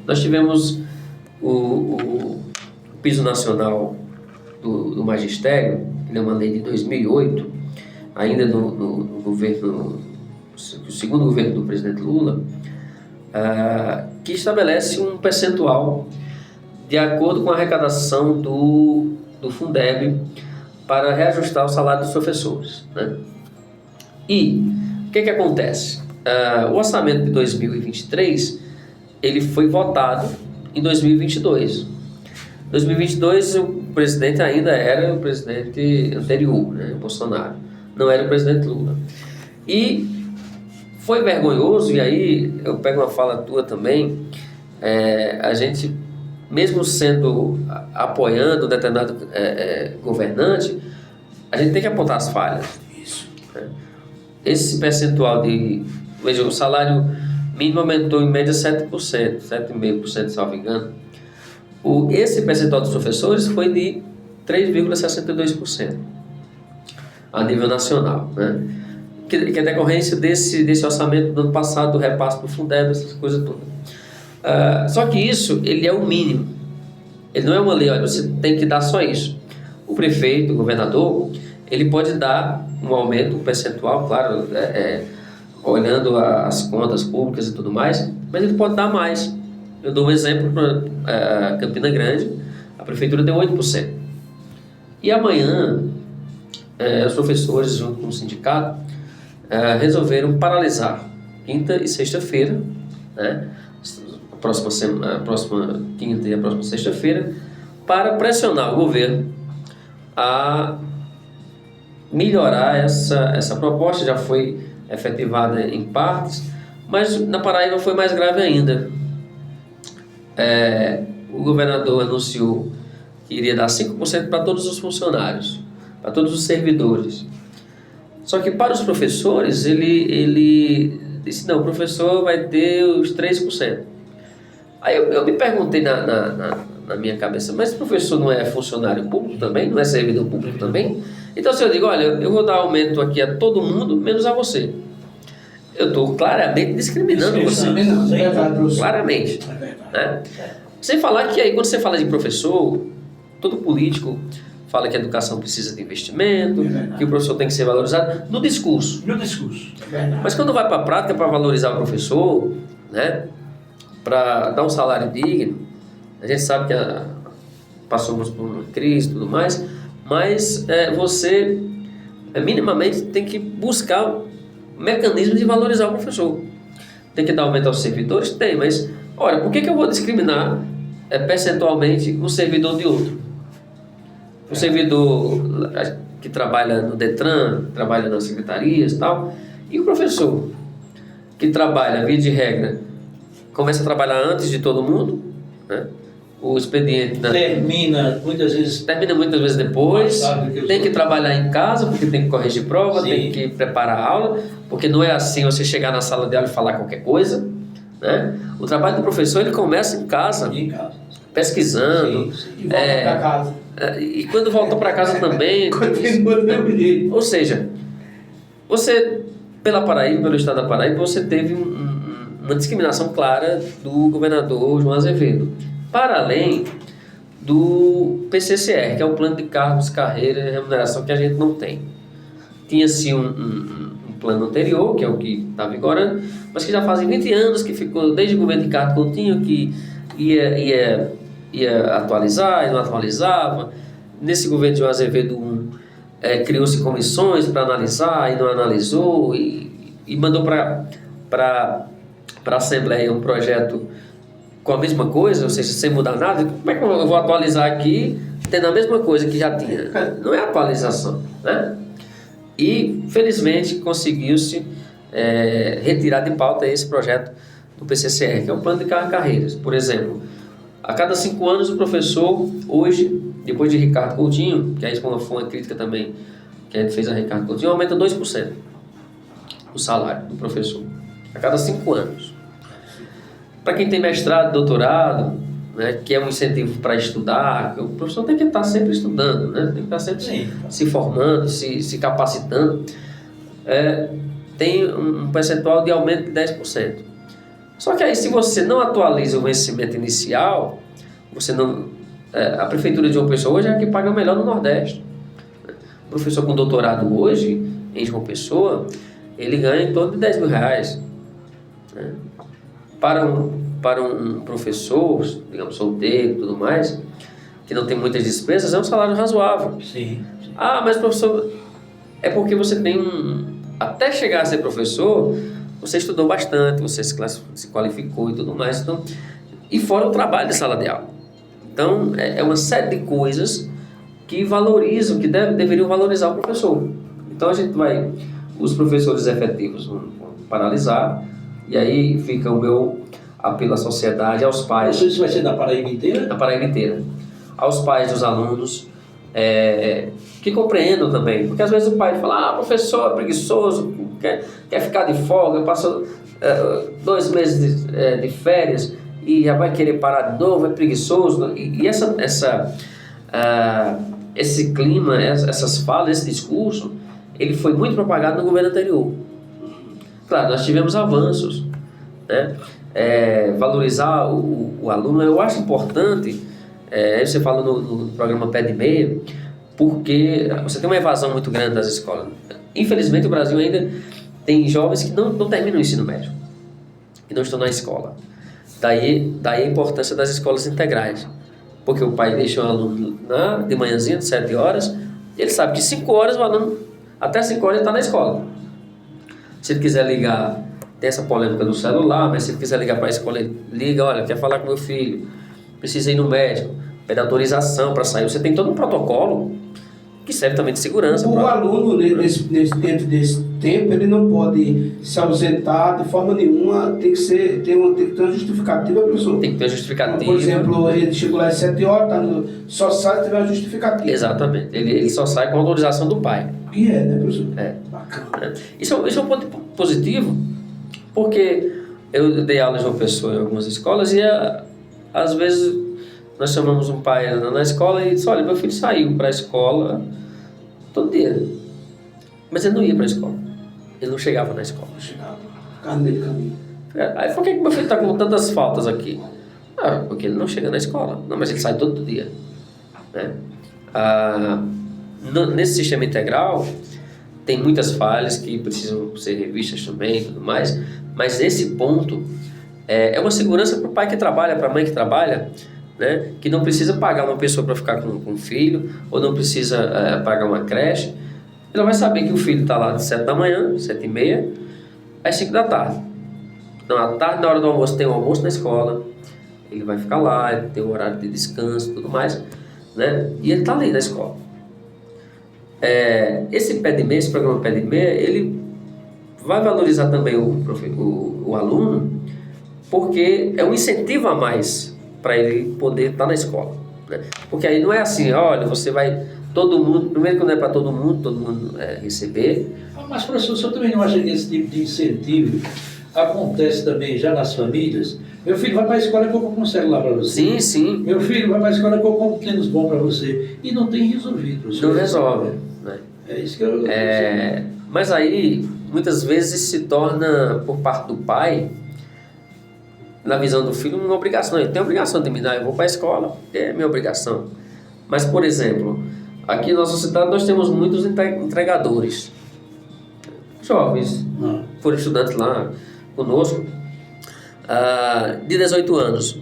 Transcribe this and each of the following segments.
Nós tivemos o piso nacional do magistério, ele é uma lei de 2008, ainda no governo, o segundo governo do presidente Lula, que estabelece um percentual de acordo com a arrecadação do Fundeb para reajustar o salário dos professores, né? E o que acontece? O orçamento de 2023 ele foi votado em 2022. Em 2022 o presidente ainda era o presidente anterior, né, o Bolsonaro, não era o presidente Lula. E foi vergonhoso, e aí eu pego uma fala tua também, a gente, mesmo sendo, apoiando determinado governante, a gente tem que apontar as falhas. Isso. Esse percentual veja, o salário mínimo aumentou em média 7%, 7,5%, salvo engano. Esse percentual dos professores foi de 3,62% a nível nacional, né? Que é decorrência desse orçamento do ano passado, do repasse do Fundeb, essas coisas todas. Só que isso, ele é o mínimo. Ele não é uma lei, olha, você tem que dar só isso. O prefeito, o governador, ele pode dar um aumento, um percentual, claro, olhando as contas públicas e tudo mais, mas ele pode dar mais. Eu dou um exemplo para Campina Grande, a prefeitura deu 8%. E amanhã, os professores, junto com o sindicato, resolveram paralisar quinta e sexta-feira, né? A próxima quinta e a próxima sexta-feira, para pressionar o governo a melhorar essa proposta. Já foi efetivada em partes, mas na Paraíba foi mais grave ainda. O governador anunciou que iria dar 5% para todos os funcionários, para todos os servidores. Só que para os professores, ele disse, não, o professor vai ter os 3%. Aí eu me perguntei na minha cabeça, mas o professor não é funcionário público também? Não é servidor público também? Então se eu digo, olha, eu vou dar aumento aqui a todo mundo, menos a você. Eu estou claramente discriminando você. Claramente. Né? Sem falar que aí quando você fala de professor, todo político fala que a educação precisa de investimento, que o professor tem que ser valorizado no discurso. Mas quando vai para a prática, para valorizar o professor, né, para dar um salário digno, a gente sabe que passamos por uma crise e tudo mais, mas você minimamente tem que buscar mecanismos de valorizar o professor. Tem que dar aumento aos servidores? Tem, mas olha, por que eu vou discriminar percentualmente um servidor de outro? O servidor que trabalha no Detran, trabalha nas secretarias e tal, e o professor que trabalha, via de regra, começa a trabalhar antes de todo mundo, né? O expediente termina muitas vezes depois, tem que trabalhar em casa porque tem que corrigir prova, sim, tem que preparar a aula, porque não é assim você chegar na sala de aula e falar qualquer coisa, né? O trabalho do professor ele começa em casa, pesquisando, sim. E volta para casa. E quando volta para casa também continua do mesmo jeito. Ou seja, você pela Paraíba, pelo estado da Paraíba, você teve uma discriminação clara do governador João Azevedo, para além do PCCR, que é o plano de cargos, carreira e remuneração que a gente não tem. Tinha-se um plano anterior, que é o que está vigorando, mas que já fazem 20 anos que ficou desde o governo de Ricardo Coutinho, que ia atualizar e não atualizava. Nesse governo de João Azevedo criou-se comissões para analisar e não analisou, e mandou para a Assembleia um projeto com a mesma coisa, ou seja, sem mudar nada. Como é que eu vou atualizar aqui tendo a mesma coisa que já tinha? Não é atualização, né? E felizmente conseguiu-se retirar de pauta esse projeto do PCCR, que é o plano de carreiras. Por exemplo, a cada 5 anos o professor, hoje, depois de Ricardo Coutinho, que aí foi uma crítica também que a gente fez a Ricardo Coutinho, aumenta 2% o salário do professor, a cada 5 anos. Para quem tem mestrado, doutorado, né, que é um incentivo para estudar, o professor tem que estar sempre estudando, né, tem que estar sempre se formando, se capacitando, tem um percentual de aumento de 10%. Só que aí, se você não atualiza o vencimento inicial, você não... a prefeitura de João Pessoa hoje é a que paga melhor no Nordeste. O professor com doutorado hoje, em João Pessoa, ele ganha em torno de 10 mil reais. Né? Para um professor, digamos, solteiro e tudo mais, que não tem muitas despesas, é um salário razoável. Sim. Ah, mas professor, é porque você tem até chegar a ser professor, você estudou bastante, você se qualificou e tudo mais. Então, e fora o trabalho de sala de aula. Então, é uma série de coisas que valorizam, que deveriam valorizar o professor. Então, os professores efetivos vão paralisar, e aí fica o meu apelo à sociedade, aos pais. Isso vai ser da Paraíba inteira? Da Paraíba inteira. Aos pais dos alunos, que compreendam também. Porque às vezes o pai fala, professor é preguiçoso, quer ficar de folga, passou 2 meses de férias e já vai querer parar de novo, é preguiçoso. E esse clima, essas falas, esse discurso, ele foi muito propagado no governo anterior. Claro, nós tivemos avanços, né? Valorizar o aluno, eu acho importante. Você fala no programa Pé de Meia, porque você tem uma evasão muito grande das escolas. Infelizmente, o Brasil ainda tem jovens que não terminam o ensino médio, que não estão na escola. Daí a importância das escolas integrais, porque o pai deixa o aluno de manhãzinha, de 7 horas, e ele sabe que 5 horas o aluno, até 5 horas ele está na escola. Se ele quiser ligar, tem essa polêmica do celular, mas se ele quiser ligar para a escola, ele liga, olha, quer falar com meu filho, precisa ir no médico, pede autorização para sair. Você tem todo um protocolo que serve também de segurança. O aluno, dentro desse tempo, ele não pode se ausentar de forma nenhuma, tem que ter uma justificativa, professor. Tem que ter uma justificativa. Por exemplo, ele chegou lá às 7 horas, só sai se tiver uma justificativa. Exatamente. Ele só sai com a autorização do pai. Que né, professor? Bacana. Isso é um ponto positivo, porque eu dei aula de uma pessoa em algumas escolas e às vezes nós chamamos um pai na escola e disse, olha, meu filho saiu para a escola todo dia, mas ele não ia para a escola, ele não chegava na escola. Não chegava, ficava no meio do caminho. Aí por que meu filho está com tantas faltas aqui? Porque ele não chega na escola. Não, mas ele sai todo dia, né? Nesse sistema integral tem muitas falhas que precisam ser revistas também e tudo mais, mas esse ponto é uma segurança para o pai que trabalha, para a mãe que trabalha, né? Que não precisa pagar uma pessoa para ficar com um filho, ou não precisa pagar uma creche. Ela vai saber que o filho está lá de 7 da manhã, 7h30, às 5 da tarde. Então, à tarde, na hora do almoço, tem um almoço na escola, ele vai ficar lá, ele tem um horário de descanso e tudo mais, né? E ele está ali na escola. Esse Pé de Meia, esse programa Pé de Meia, ele vai valorizar também o aluno, porque é um incentivo a mais para ele poder estar na escola, né? Porque aí não é assim, olha, você vai, todo mundo, primeiro que não é para todo mundo receber. Mas, professor, o senhor também não acha que esse tipo de incentivo acontece também já nas famílias? Meu filho vai para a escola que eu compro um celular para você. Sim, sim. Meu filho vai para a escola que eu compro um tênis bom para você. E não tem resolvido, professor. Não resolve, né? É isso que eu... Mas aí, muitas vezes se torna, por parte do pai, na visão do filho, uma obrigação. Ele tem a obrigação de me dar, eu vou para a escola, é minha obrigação. Mas, por exemplo, aqui na nossa cidade nós temos muitos entregadores. Jovens, foram estudantes lá conosco, de 18 anos.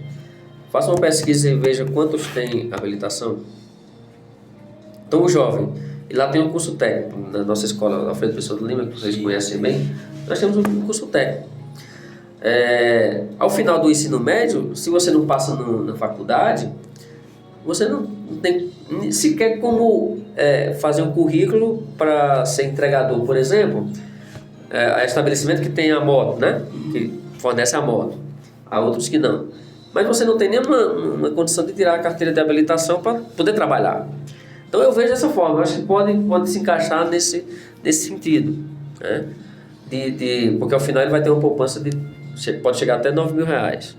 Faça uma pesquisa e veja quantos têm habilitação. Então, o jovem, e lá tem um curso técnico, na nossa escola, na Alfredo Pessoa de Lima, que vocês conhecem bem, nós temos um curso técnico. Ao final do ensino médio, se você não passa na faculdade, você não tem sequer como fazer um currículo para ser entregador, por exemplo. Há estabelecimento que tem a moto, né? Que fornece a moto, há outros que não. Mas você não tem nenhuma condição de tirar a carteira de habilitação para poder trabalhar. Então eu vejo dessa forma, eu acho que pode se encaixar nesse sentido, né? Porque ao final ele vai ter uma poupança pode chegar até 9 mil reais.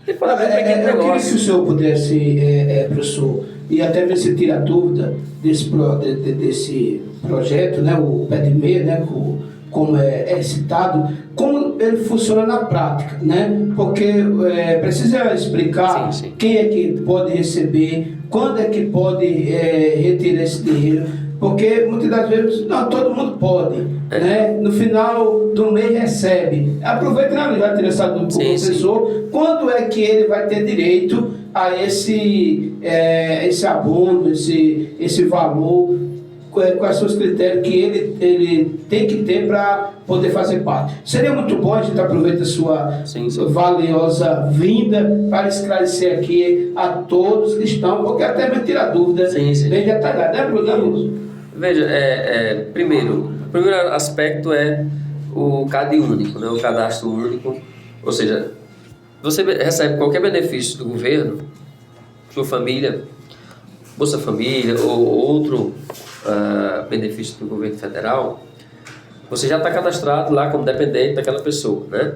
E pode haver um pequeno negócio. Eu queria que o senhor pudesse, professor, e até ver se tira a dúvida desse projeto, né, o Pé de Meia, né, como é citado, como ele funciona na prática, né? Porque precisa explicar Sim. quem é que pode receber, quando é que pode retirar esse dinheiro, porque muitas das vezes não, todo mundo pode, né? No final do mês recebe. Aproveita na já interessado do professor, quando é que ele vai ter direito a esse abono, esse valor, quais são os critérios que ele tem que ter para poder fazer parte. Seria muito bom a gente aproveitar a sua valiosa vinda para esclarecer aqui a todos que estão, porque até vai tirar dúvida bem detalhada, né, Bruno? Veja, primeiro, o primeiro aspecto é o CAD único, né, o cadastro único, ou seja, você recebe qualquer benefício do governo, sua família, Bolsa Família ou outro benefício do governo federal, você já está cadastrado lá como dependente daquela pessoa, né?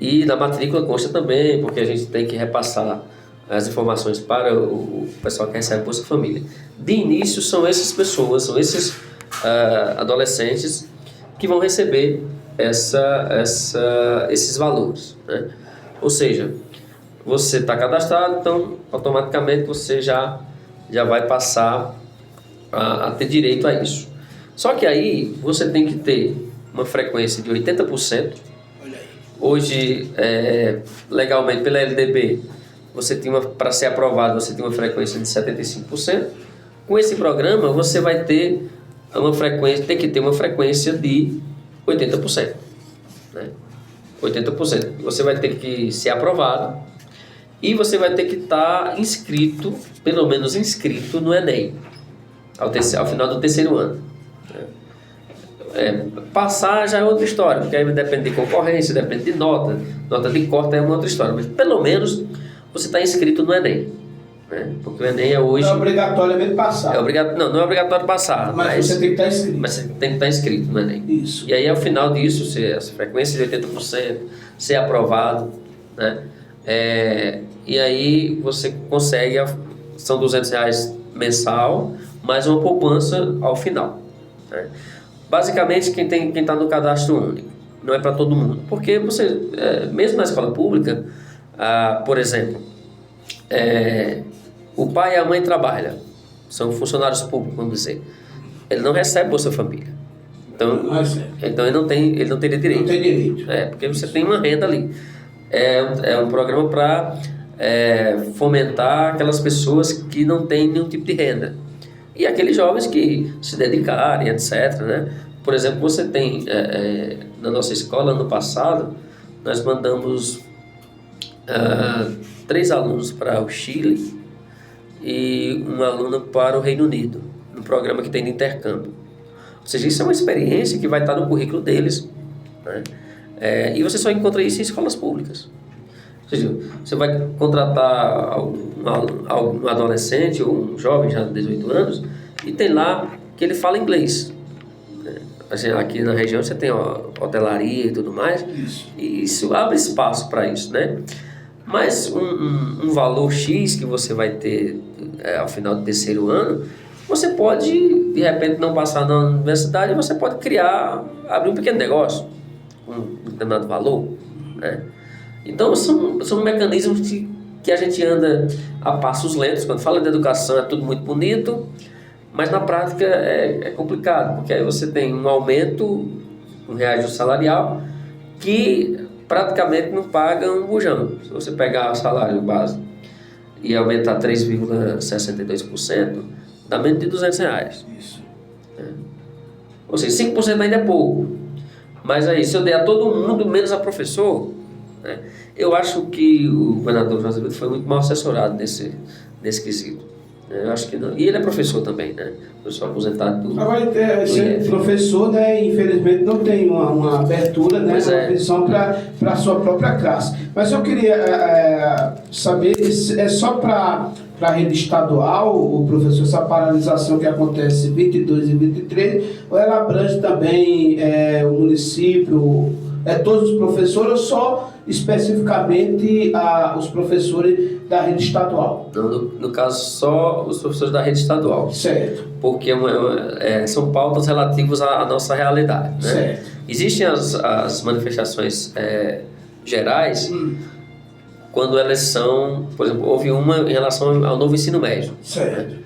E na matrícula consta também, porque a gente tem que repassar as informações para o pessoal que recebe Bolsa Família. De início são essas pessoas, são esses adolescentes que vão receber esses valores, né? Ou seja, você está cadastrado, então automaticamente você já vai passar a ter direito a isso. Só que aí você tem que ter uma frequência de 80%. Hoje, legalmente pela LDB, para ser aprovado, você tem uma frequência de 75%. Com esse programa, você vai ter tem que ter uma frequência de 80%. Né? 80%. Você vai ter que ser aprovado e você vai ter que estar inscrito, pelo menos inscrito no Enem, ao final do terceiro ano. Passar já é outra história, porque aí depende de concorrência, depende de nota de corte é uma outra história, mas pelo menos você está inscrito no Enem, né? Porque o Enem hoje... Não é obrigatoriamente passar. Não é obrigatório passar, mas você tem que estar inscrito. Mas você tem que estar inscrito no Enem. Isso. E aí ao final disso, essa frequência de 80%, ser aprovado, né? E aí você consegue, são R$200 mensal, mais uma poupança ao final, né? Basicamente, quem está no cadastro único, não é para todo mundo, porque você, mesmo na escola pública, por exemplo, o pai e a mãe trabalham, são funcionários públicos, vamos dizer, ele não recebe Bolsa Família, então ele não teria direito. Não tem direito. Porque você tem uma renda ali. É um programa para fomentar aquelas pessoas que não têm nenhum tipo de renda. E aqueles jovens que se dedicarem, etc., né? Por exemplo, você tem, na nossa escola, ano passado, nós mandamos 3 alunos para o Chile e uma aluna para o Reino Unido, no programa que tem de intercâmbio. Ou seja, isso é uma experiência que vai estar no currículo deles, né? E você só encontra isso em escolas públicas. Ou seja, você vai contratar um adolescente ou um jovem já de 18 anos e tem lá que ele fala inglês. Assim, aqui na região você tem hotelaria e tudo mais. E isso abre espaço para isso, né? Mas um valor X que você vai ter ao final do terceiro ano, você pode, de repente, não passar na universidade, você pode abrir um pequeno negócio com um determinado valor, né? Então, são mecanismos que a gente anda a passos lentos. Quando fala de educação, é tudo muito bonito, mas na prática é complicado, porque aí você tem um aumento, um reajuste salarial, que praticamente não paga um bujão. Se você pegar o salário base e aumentar 3,62%, dá menos de R$200. Isso. Ou seja, 5% ainda é pouco. Mas aí, se eu der a todo mundo, menos a professor, né? Eu acho que o governador João Azevedo foi muito mal assessorado nesse quesito. Eu acho que não. E ele é professor também, né? Professor aposentado do... Agora, esse professor, né, infelizmente, não tem uma abertura, né, uma visão para a sua própria classe. Mas eu queria saber, é só para a rede estadual, o professor, essa paralisação que acontece 22 e 23, ou ela abrange também o município, todos os professores, ou só especificamente os professores da rede estadual? No caso, só os professores da rede estadual. Certo. Porque são pautas relativas à nossa realidade, né? Certo. Existem as manifestações gerais, quando elas são, por exemplo, houve uma em relação ao novo ensino médio. Certo.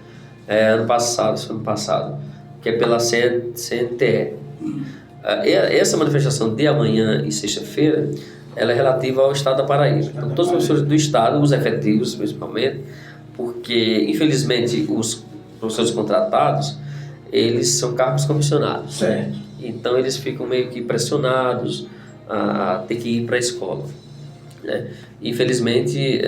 Ano passado, que é pela CNTE. Essa manifestação de amanhã e sexta-feira, ela é relativa ao Estado da Paraíba. Então, todos os professores do Estado, os efetivos principalmente, porque, infelizmente, os professores contratados, eles são cargos comissionados. Certo. Então, eles ficam meio que pressionados a ter que ir para a escola, né? Infelizmente,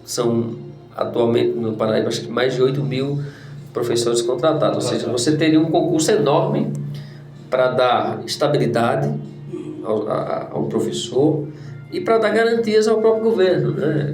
são atualmente no Paraíba, acho que mais de 8 mil professores contratados. Ou seja, você teria um concurso enorme para dar estabilidade ao professor e para dar garantias ao próprio governo, né?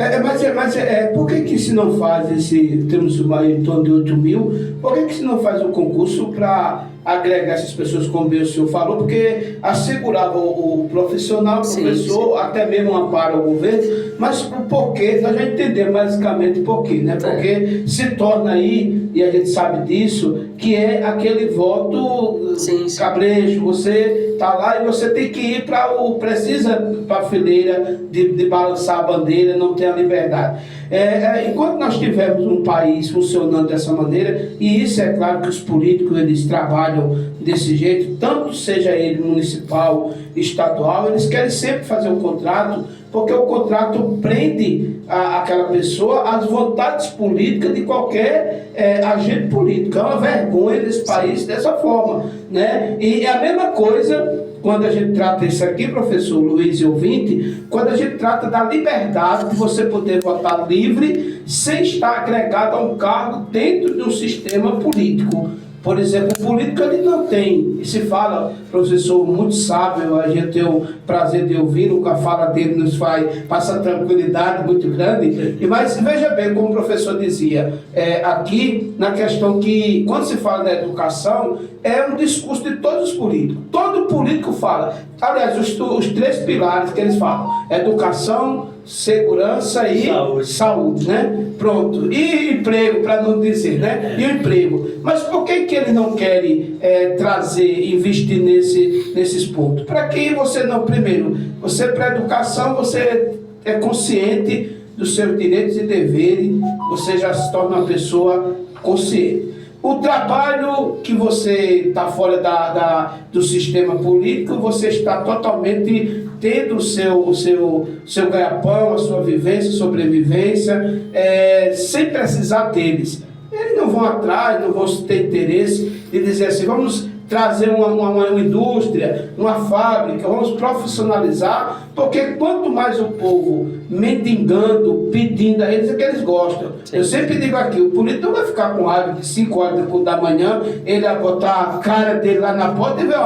Mas por que se não faz temos em torno de 8 mil, por que se não faz um concurso para agregar essas pessoas, como o senhor falou, porque assegurava o profissional, o professor, até mesmo um amparo ao governo, mas o porquê, nós já entendemos basicamente o porquê, né? Porque se torna aí, e a gente sabe disso, que é aquele voto cabrejo, você está lá e você tem que ir para a fileira de balançar a bandeira, não tem a liberdade. Enquanto nós tivermos um país funcionando dessa maneira, e isso é claro que os políticos eles trabalham desse jeito, tanto seja ele municipal, estadual, eles querem sempre fazer um contrato, porque o contrato prende aquela pessoa às vontades políticas de qualquer agente político. É uma vergonha desse país dessa forma, né? E é a mesma coisa quando a gente trata isso aqui, professor Luiz e ouvinte, quando a gente trata da liberdade de você poder votar livre sem estar agregado a um cargo dentro de um sistema político. Por exemplo, o político ele não tem, e se fala, professor muito sábio, a gente tem o prazer de ouvi-lo, a fala dele nos passa tranquilidade muito grande, mas veja bem, como o professor dizia, aqui na questão que, quando se fala da educação, é um discurso de todos os políticos, todo político fala, aliás, os 3 pilares que eles falam, educação, segurança e saúde, né? Pronto. E emprego, para não dizer, né? E o emprego. Mas por que eles não querem investir nesses pontos? Para que você não, primeiro, para a educação, você é consciente dos seus direitos e deveres, você já se torna uma pessoa consciente. O trabalho que você está fora do sistema político, você está totalmente tendo o seu ganha-pão, a sua vivência, sobrevivência, sem precisar deles. Eles não vão atrás, não vão ter interesse de dizer assim, vamos trazer uma indústria, uma fábrica, vamos profissionalizar, porque quanto mais o povo mendigando, pedindo a eles, é que eles gostam. Sim. Eu sempre digo aqui, o político não vai ficar com raiva de 5 horas da manhã, ele vai botar a cara dele lá na porta e ver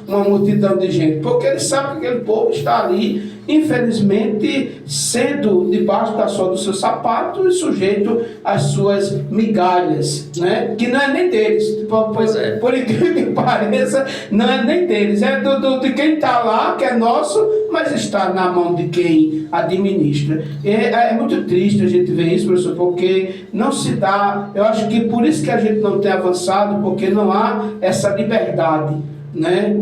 uma multidão de gente, porque ele sabe que aquele povo está ali, infelizmente, sendo debaixo da sola do seu sapato e sujeito às suas migalhas, né? Que não é nem deles. Por incrível que pareça, não é nem deles. É de quem está lá, que é nosso, mas está na mão de quem administra. É muito triste a gente ver isso, professor, porque não se dá... Eu acho que por isso que a gente não tem avançado, porque não há essa liberdade, né?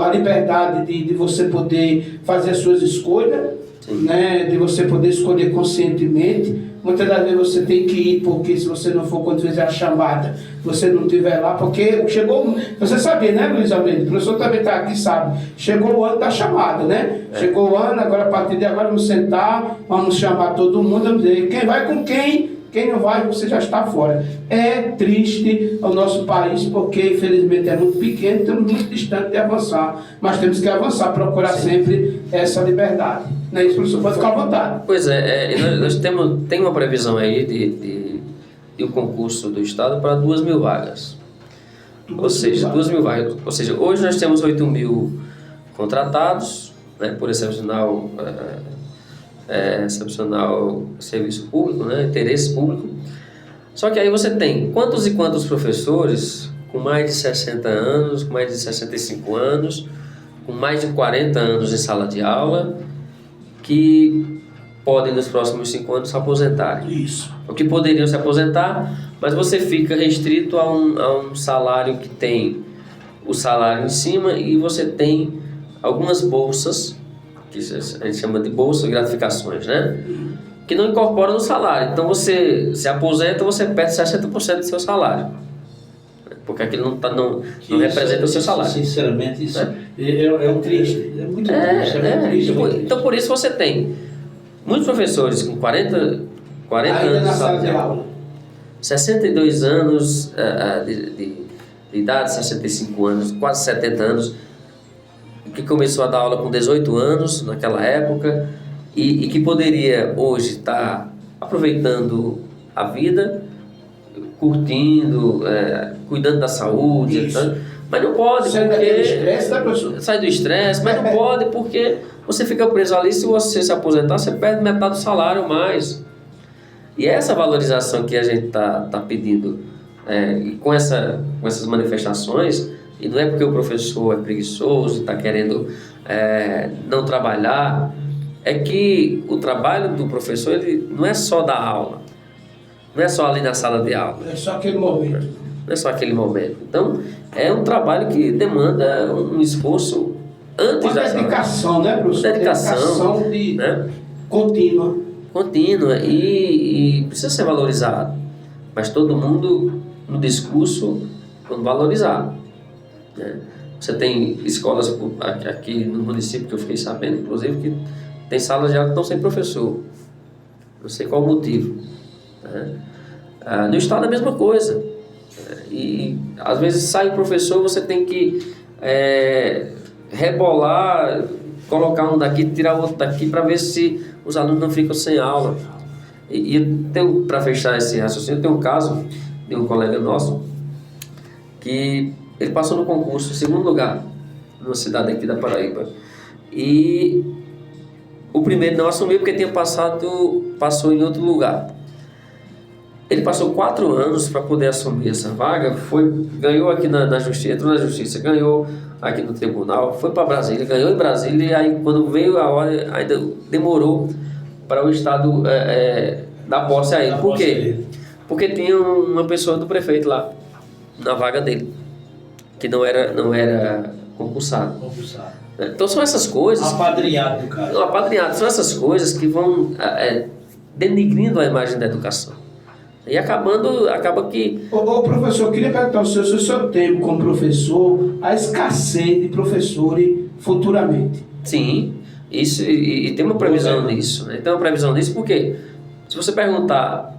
A liberdade de você poder fazer as suas escolhas, né? De você poder escolher conscientemente. Muitas das vezes você tem que ir, porque se você não for quando fizer a chamada, você não estiver lá, porque chegou... Você sabia, né, Luiz Almeida? O professor também está aqui, sabe? Chegou o ano da chamada, né? Chegou o ano, agora a partir de agora vamos sentar, vamos chamar todo mundo, vamos dizer quem vai com quem não vai, você já está fora. É triste o nosso país, porque infelizmente é muito pequeno, estamos muito distantes de avançar, mas temos que avançar, procurar sempre essa liberdade. Não é isso, professor? Pode ficar à vontade. Pois nós tem uma previsão aí de um concurso do Estado para 2 mil vagas. Ou seja, 2 mil vagas. Ou seja, hoje nós temos 8 mil contratados, né, por excepcional serviço público, né, interesse público. Só que aí você tem quantos e quantos professores com mais de 60 anos, com mais de 65 anos, com mais de 40 anos em sala de aula, que podem nos próximos 5 anos se aposentarem. Isso. O que poderiam se aposentar, mas você fica restrito a um salário que tem o salário em cima e você tem algumas bolsas, que a gente chama de bolsas, gratificações, né? Que não incorporam no salário. Então você se aposenta, você perde 60% do seu salário. Porque aquilo não representa o seu salário. Sinceramente, isso é um triste. É muito triste. É muito triste. Então por isso você tem muitos professores com 40 Ainda anos na sala de aula. 62 anos de idade, 65 anos, quase 70 anos, que começou a dar aula com 18 anos naquela época e que poderia hoje estar aproveitando a vida, curtindo, cuidando da saúde, etc. Mas não pode, Sai daquele estresse, né, professor? Sai do estresse, mas não pode porque você fica preso ali. Se você se aposentar, você perde metade do salário mais. E essa valorização que a gente está pedindo, e com essas manifestações, e não é porque o professor é preguiçoso e está querendo não trabalhar, é que o trabalho do professor ele não é só dar aula, não é só ali na sala de aula. É só aquele momento. Não é só aquele momento. Então, é um trabalho que demanda um esforço antes da dedicação, né, professor? Dedicação, né? Contínua e precisa ser valorizado. Mas todo mundo, no discurso, quando valorizar. Né? Você tem escolas aqui no município que eu fiquei sabendo, inclusive, que tem salas de aula que estão sem professor. Não sei qual o motivo. Né? No estado é a mesma coisa. E às vezes sai o professor, você tem que rebolar, colocar um daqui, tirar outro daqui para ver se os alunos não ficam sem aula. E para fechar esse raciocínio, tem um caso de um colega nosso que ele passou no concurso em segundo lugar, numa cidade aqui da Paraíba. E o primeiro não assumiu porque passou em outro lugar. Ele passou 4 anos para poder assumir essa vaga, ganhou aqui na justiça, entrou na justiça, ganhou aqui no tribunal, foi para Brasília, ganhou em Brasília, e aí quando veio a hora, ainda demorou para o Estado dar posse a ele. Por quê? Porque tinha uma pessoa do prefeito lá, na vaga dele, que não era concursado. Então são essas coisas... Apadrinhado, do cara. Não, apadrinhado. São essas coisas que vão denigrindo a imagem da educação. E acaba que... Ô professor, eu queria perguntar ao senhor se o senhor teve como professor a escassez de professores futuramente. Sim, isso, e tem uma previsão disso. Né? Tem uma previsão disso porque se você perguntar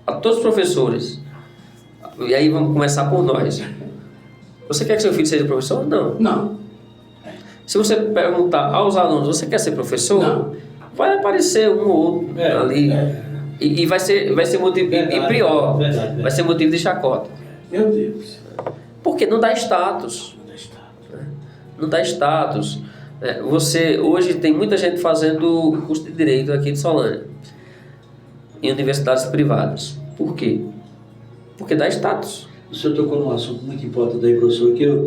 a todos os professores, e aí vamos começar por nós, você quer que seu filho seja professor? Não. Não. Se você perguntar aos alunos, você quer ser professor? Não. Vai aparecer um ou outro ali. E vai ser motivo, verdade, e pior, verdade. Vai ser motivo de chacota. Meu Deus. Porque não dá status. Não dá status. Você, hoje tem muita gente fazendo curso de Direito aqui de Solânia, em universidades privadas. Por quê? Porque dá status. O senhor tocou num assunto muito importante aí, professor, que eu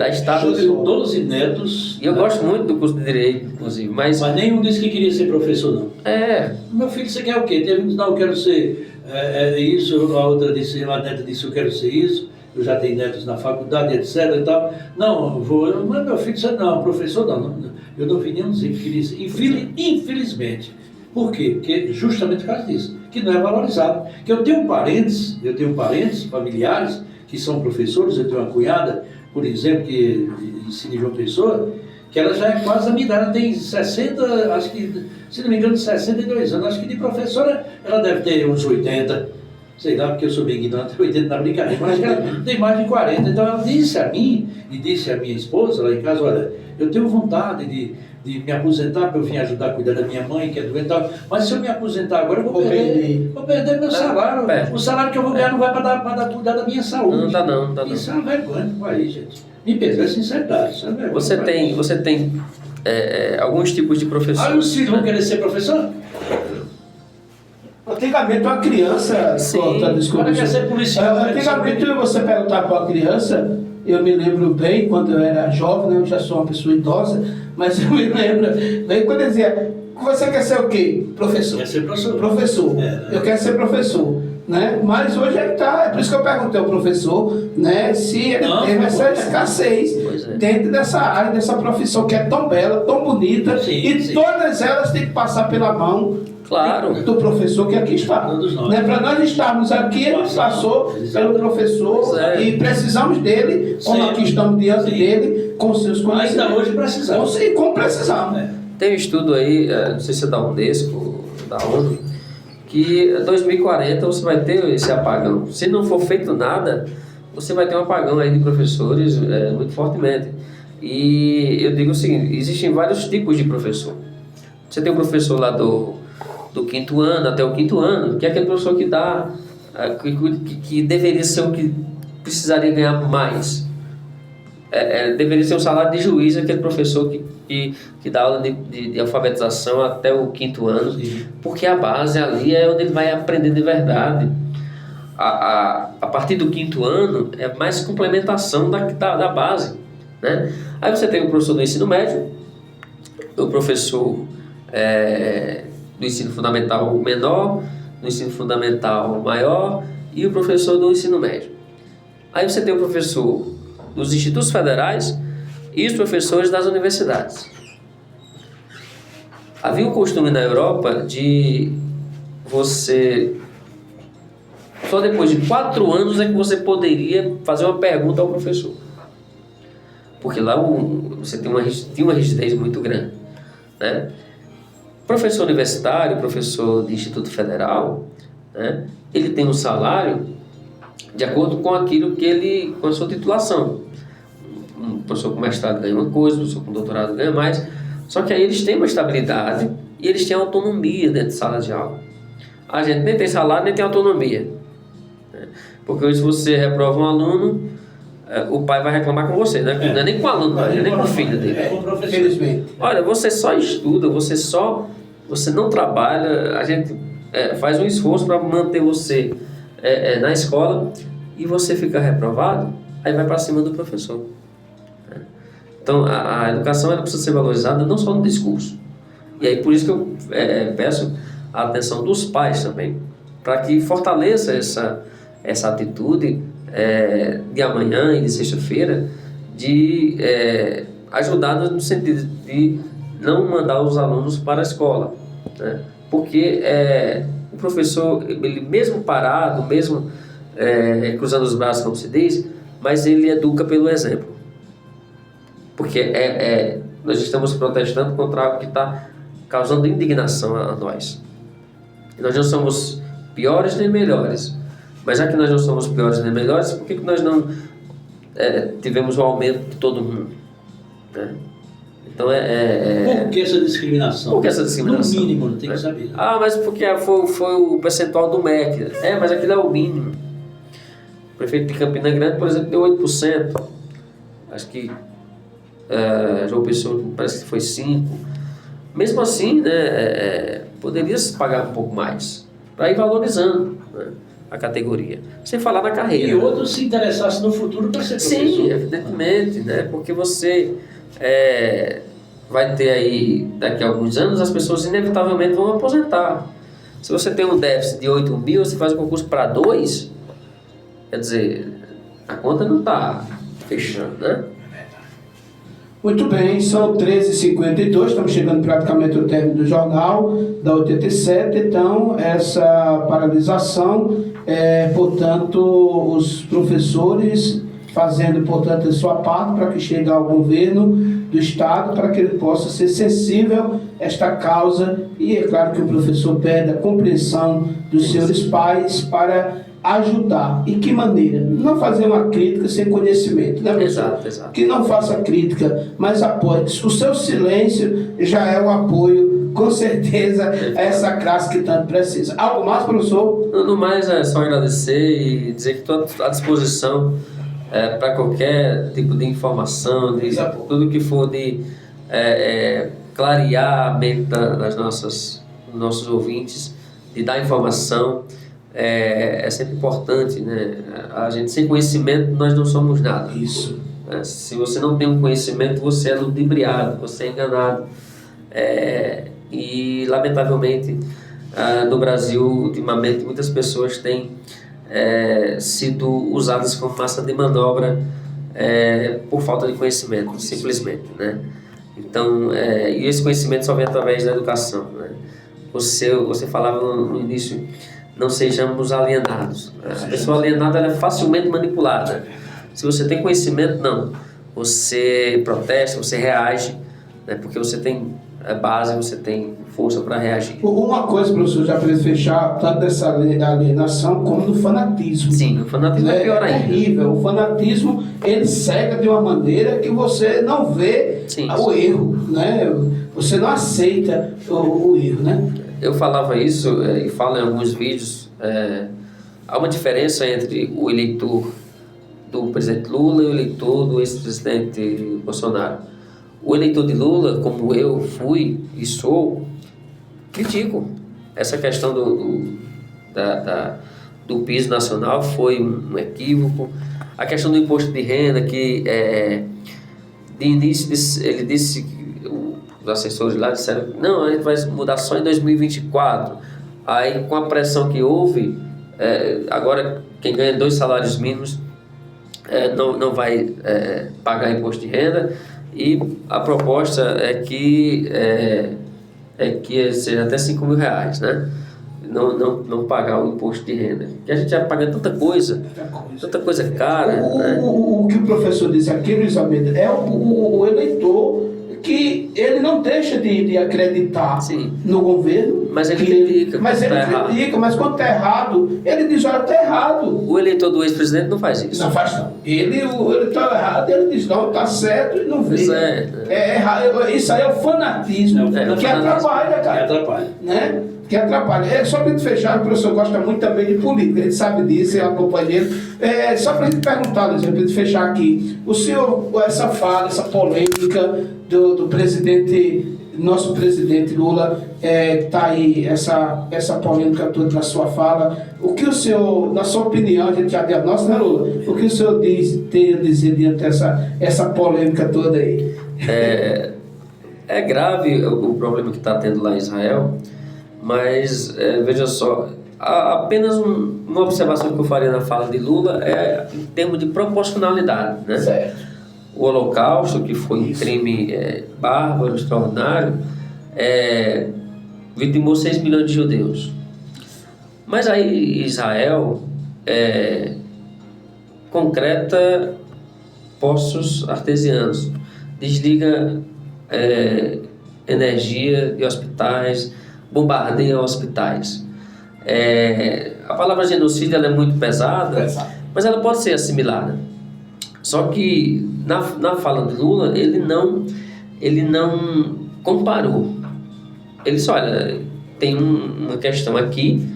tenho 12 netos. E eu gosto muito do curso de Direito, inclusive. Mas nenhum disse que queria ser professor, não. Meu filho, você quer o quê? Teve um que não, eu quero ser isso, a outra disse, a neta disse, eu quero ser isso. Eu já tenho netos na faculdade, etc. e tal. Não, mas meu filho disse, não, professor não. Eu não vi nenhum dizer que queria ser. Infelizmente. Por quê? Porque justamente por causa disso, que não é valorizado. Que eu tenho parentes familiares, que são professores. Eu tenho uma cunhada, por exemplo, que ensina em João Pessoa, que ela já é quase a minha idade, ela tem 60, acho que, se não me engano, 62 anos. Acho que de professora ela deve ter uns 80, sei lá, porque eu sou bem ignorante, 80 na brincadeira, mas acho que ela tem mais de 40. Então ela disse a mim, e disse a minha esposa lá em casa, olha, eu tenho vontade de me aposentar, para eu vir ajudar a cuidar da minha mãe, que é doente, mas se eu me aposentar agora, eu vou perder meu salário. O salário que eu vou ganhar não vai para cuidar da minha saúde. Não dá não. Isso é uma vergonha do país, gente. Me perdoe a sinceridade. Isso é vergonha. Você tem alguns tipos de professores. Os filhos vão querer ser professor? Antigamente uma criança... Agora quer ser policial. Antigamente você perguntar para uma criança, eu me lembro bem, quando eu era jovem, eu já sou uma pessoa idosa, mas eu me lembro bem quando eu dizia, você quer ser o quê? Professor. Quer ser professor. Professor. Eu quero ser professor. Né? Mas hoje ele está, é por isso que eu perguntei ao professor, né, se ele teve essa escassez dentro dessa área, dessa profissão que é tão bela, tão bonita, e todas elas têm que passar pela mão do professor que aqui está. Né? Para nós estarmos aqui, ele passou pelo professor e precisamos dele, como aqui estamos diante dele, com seus conhecimentos. Ainda hoje precisamos. Como precisamos. Tem um estudo aí, não sei se é da Unesco, da ONU, que em 2040 você vai ter esse apagão. Se não for feito nada, você vai ter um apagão aí de professores muito fortemente. E eu digo o seguinte, existem vários tipos de professor. Você tem um professor lá do 5º ano até o 5º ano, que é aquele professor que dá, que deveria ser o que precisaria ganhar mais. Deveria ser um salário de juiz, aquele professor que dá aula de alfabetização até o 5º ano, porque a base ali é onde ele vai aprender de verdade. A partir do 5º ano é mais complementação da base, né? Aí você tem o professor do ensino médio, o professor do ensino fundamental menor, do ensino fundamental maior e o professor do ensino médio. Aí você tem o professor dos institutos federais e os professores das universidades. Havia um costume na Europa de você... Só depois de 4 anos é que você poderia fazer uma pergunta ao professor. Porque lá você tinha uma rigidez muito grande, né? Professor universitário, professor de Instituto Federal, né? Ele tem um salário de acordo com aquilo com a sua titulação. Um professor com mestrado ganha uma coisa, um professor com doutorado ganha mais. Só que aí eles têm uma estabilidade e eles têm autonomia dentro de sala de aula. A gente nem tem salário, nem tem autonomia. Porque hoje se você reprova um aluno, o pai vai reclamar com você, né? Não é nem com o aluno, nem com o filho dele. Infelizmente. Olha, você só estuda, você não trabalha, a gente faz um esforço para manter você na escola e você fica reprovado, aí vai para cima do professor. Então a educação ela precisa ser valorizada não só no discurso. E aí por isso que eu peço a atenção dos pais também, para que fortaleça essa atitude de amanhã e de sexta-feira, de ajudar no sentido de não mandar os alunos para a escola, né? Porque o professor, ele mesmo parado, mesmo cruzando os braços, como se diz, mas ele educa pelo exemplo. Porque nós estamos protestando contra algo que está causando indignação a nós. E nós não somos piores nem melhores. Mas já que nós não somos piores nem melhores, por que nós não tivemos o aumento de todo mundo? Né? Então Por que essa discriminação? Por que essa discriminação? No mínimo, não tem que saber. Mas porque foi o percentual do MEC. Mas aquilo é o mínimo. O prefeito de Campina Grande, por exemplo, deu 8%. Acho que João Pessoa parece que foi 5%. Mesmo assim, né, poderia se pagar um pouco mais, para ir valorizando, né, a categoria, sem falar na carreira. E outros se interessassem no futuro para ser professor. Sim, evidentemente, né, porque você vai ter aí, daqui a alguns anos, as pessoas inevitavelmente vão aposentar. Se você tem um déficit de 8 mil, você faz um concurso para 2, quer dizer, a conta não está fechando, né? Muito bem, são 13h52, estamos chegando praticamente ao término do jornal da 87, então essa paralisação, portanto, os professores fazendo, portanto, a sua parte para que chegue ao governo do Estado, para que ele possa ser sensível a esta causa, e é claro que o professor pede a compreensão dos senhores pais para ajudar. E que maneira? Não fazer uma crítica sem conhecimento, né, professor? Exato. Que não faça crítica, mas apoie. O seu silêncio já é um apoio, com certeza, a essa classe que tanto precisa. Algo mais, professor? No mais, é só agradecer e dizer que estou à disposição para qualquer tipo de informação, de tudo que for de clarear a mente dos nossos ouvintes, de dar informação. É sempre importante, né? A gente sem conhecimento nós não somos nada. Isso. Se você não tem um conhecimento, você é ludibriado, você é enganado. E lamentavelmente no Brasil ultimamente muitas pessoas têm sido usadas como massa de manobra por falta de conhecimento, simplesmente, né? Então, e esse conhecimento só vem através da educação, né? Você falava no início, não sejamos alienados. A pessoa alienada ela é facilmente manipulada. Se você tem conhecimento, não. Você protesta, você reage, né? Porque você tem base, você tem força para reagir. Uma coisa, professor, já para fechar, tanto dessa alienação como do fanatismo. Sim, o fanatismo é pior ainda. É terrível. O fanatismo, ele cega de uma maneira que você não vê o erro, né? Você não aceita o erro, né? Eu falava isso e falo em alguns vídeos. Há uma diferença entre o eleitor do presidente Lula e o eleitor do ex-presidente Bolsonaro. O eleitor de Lula, como eu fui e sou, critico. Essa questão do piso nacional foi um equívoco. A questão do imposto de renda, que de início ele disse, os assessores lá disseram, não, a gente vai mudar só em 2024. Aí, com a pressão que houve, agora quem ganha 2 salários mínimos não vai pagar imposto de renda, e a proposta é que seja até R$5.000, né? Não pagar o imposto de renda. Que a gente já paga tanta coisa cara. O que o professor disse aqui, Luiz Almeida, é o eleitor que ele não deixa de acreditar no governo. Mas ele critica. Mas quando está errado, ele diz, olha, está errado. O eleitor do ex-presidente não faz isso. Não faz não. Ele está errado, ele diz, não, está certo e não vê. É errado. Isso aí é o fanatismo, que atrapalha, cara. Que atrapalha. Só para a gente fechar, o professor gosta muito também de política, ele sabe disso, é um companheiro. Só para a gente perguntar, Luiz, para a gente fechar aqui, o senhor, essa fala, essa polêmica do presidente, nosso presidente Lula, está aí, essa polêmica toda na sua fala, o que o senhor, na sua opinião, a gente já deu a nossa, né, Lula? O que o senhor tem a dizer diante dessa polêmica toda aí? É grave o problema que está tendo lá em Israel, mas veja só, apenas uma observação que eu faria na fala de Lula é em termos de proporcionalidade, né? Certo. O Holocausto, que foi um crime bárbaro, extraordinário, vitimou 6 milhões de judeus. Mas aí Israel concreta poços artesianos, desliga energia de hospitais, bombardeia hospitais. A palavra genocídio ela é muito pesada, mas ela pode ser assimilada. Só que na fala do Lula ele não comparou. Ele disse, olha, tem uma questão aqui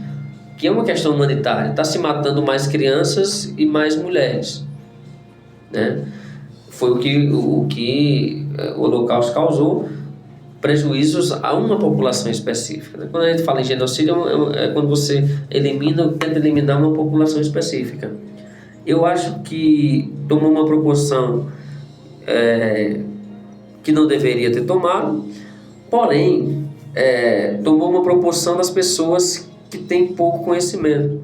que é uma questão humanitária, está se matando mais crianças e mais mulheres, né? Foi o que o Holocausto causou prejuízos a uma população específica, né? Quando a gente fala em genocídio é quando você tenta eliminar uma população específica. Eu acho que tomou uma proporção que não deveria ter tomado, porém tomou uma proporção das pessoas que têm pouco conhecimento.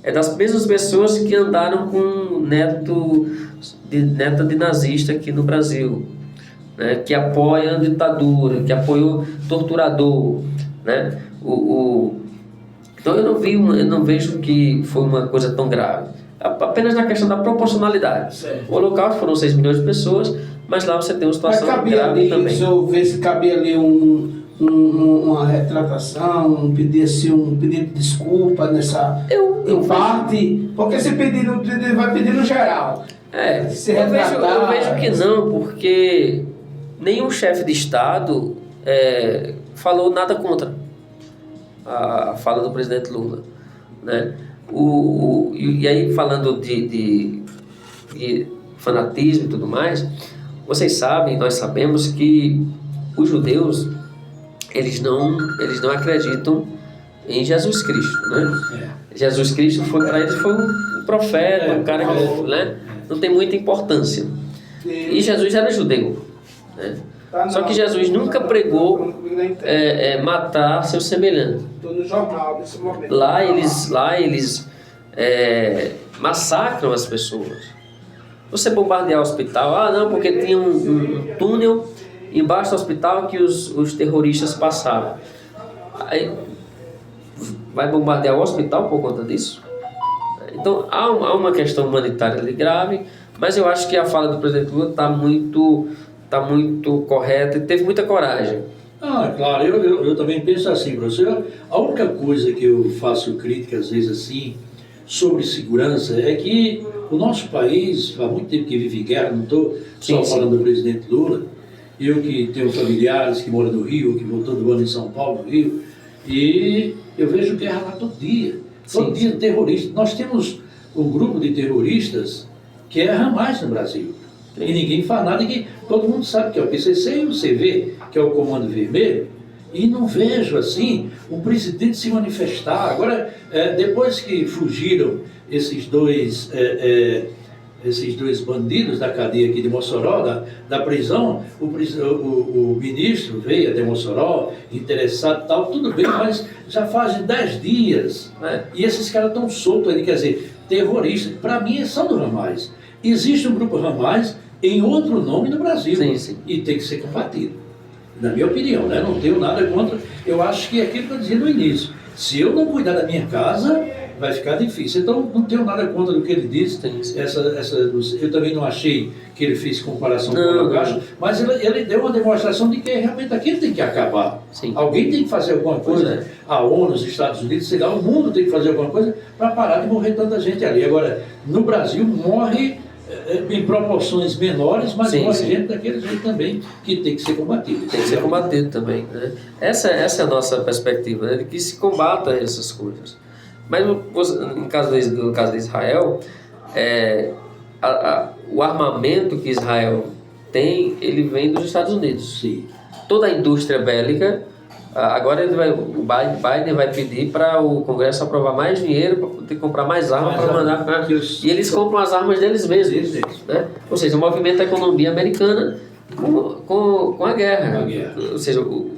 É das mesmas pessoas que andaram com neta de nazista aqui no Brasil, né? Que apoia a ditadura, que apoiou torturador, né? Então eu não vejo que foi uma coisa tão grave. Apenas na questão da proporcionalidade. Certo. O Holocausto foram 6 milhões de pessoas, mas lá você tem uma situação grave também. Se eu ver se cabia ali uma retratação, um pedido de desculpa nessa parte, porque se pedir, vai pedir no geral. Eu vejo que não, porque nenhum chefe de Estado falou nada contra a fala do presidente Lula, né? E aí, falando de fanatismo e tudo mais, vocês sabem, nós sabemos que os judeus eles não acreditam em Jesus Cristo, né? Jesus Cristo para eles foi um profeta, um cara que, né, não tem muita importância. E Jesus era judeu, né? Só que Jesus nunca pregou matar seu semelhante. Estou no jornal nesse momento. Lá eles massacram as pessoas. Você bombardear o hospital, não, porque tinha um túnel embaixo do hospital que os terroristas passaram. Aí, vai bombardear o hospital por conta disso? Então, há uma questão humanitária ali grave, mas eu acho que a fala do presidente Lula está muito correta e teve muita coragem. Claro, eu também penso assim, professor. A única coisa que eu faço crítica, às vezes, assim, sobre segurança, é que o nosso país, há muito tempo que vive em guerra, não estou só falando do presidente Lula, eu que tenho familiares que moram no Rio, que vou todo ano em São Paulo, no Rio, e eu vejo guerra lá todo dia. Todo dia terrorista. Nós temos um grupo de terroristas que é Hamas no Brasil. E ninguém faz nada, que todo mundo sabe que é o PCC e o CV, que é o Comando Vermelho, e não vejo assim o presidente se manifestar. Agora, depois que fugiram esses dois bandidos da cadeia aqui de Mossoró, da prisão, o ministro veio até Mossoró, interessado e tal, tudo bem, mas já fazem 10 dias, né? E esses caras estão soltos ali, quer dizer, terroristas. Para mim, são do Hamas. Existe um grupo Hamas em outro nome no Brasil, e tem que ser combatido. Na minha opinião, né? Não tenho nada contra. Eu acho que é aquilo que eu dizia no início. Se eu não cuidar da minha casa, vai ficar difícil. Então, não tenho nada contra do que ele disse. Eu também não achei que ele fez comparação com o Holocausto, mas ele deu uma demonstração de que realmente aquilo tem que acabar. Alguém tem que fazer alguma coisa. A ONU, os Estados Unidos, sei lá, o mundo tem que fazer alguma coisa para parar de morrer tanta gente ali. Agora, no Brasil, morre em proporções menores, mas morre gente daquele jeito também, que tem que ser combatido. Tem que ser combatido também, né? Essa é a nossa perspectiva, né? De que se combata essas coisas. Mas no caso de Israel, o armamento que Israel tem, ele vem dos Estados Unidos. Toda a indústria bélica, agora o Biden vai pedir para o Congresso aprovar mais dinheiro para poder comprar mais armas para mandar. E eles compram as armas deles mesmos. Né? Ou seja, movimenta a economia americana com a guerra. Ou seja, o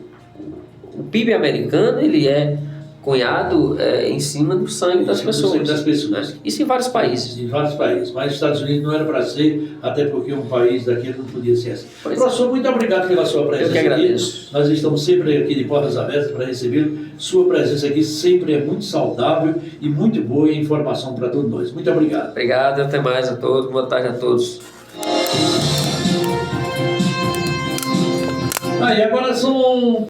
PIB americano, ele é cunhado em cima do sangue das pessoas. Né? Isso em vários países. Em vários países. Mas os Estados Unidos não era para ser, até porque um país daquele não podia ser assim. Professor, muito obrigado pela sua presença. Eu que agradeço. Aqui. Nós estamos sempre aqui de portas abertas para recebê-lo. Sua presença aqui sempre é muito saudável e muito boa e informação para todos nós. Muito obrigado. Obrigado, até mais a todos. Boa tarde a todos. E agora são